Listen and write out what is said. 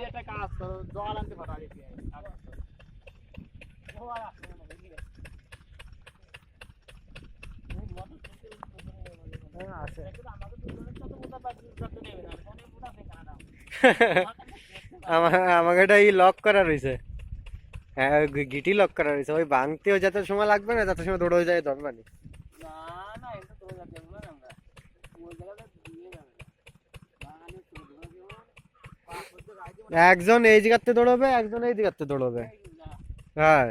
একটা কাজ করো, জল আনতে পারো আগে আমাকে এটা লক করা রয়েছে, হ্যাঁ গিটি লক করা রয়েছে, ওই ভাঙতেও যত সময় লাগবে না তত সময় দৌড় হয়ে যায় ধরবানি। একজন এই জায়গাতে দৌড়বে, একজন এই জায়গাতে দৌড়বে। হ্যাঁ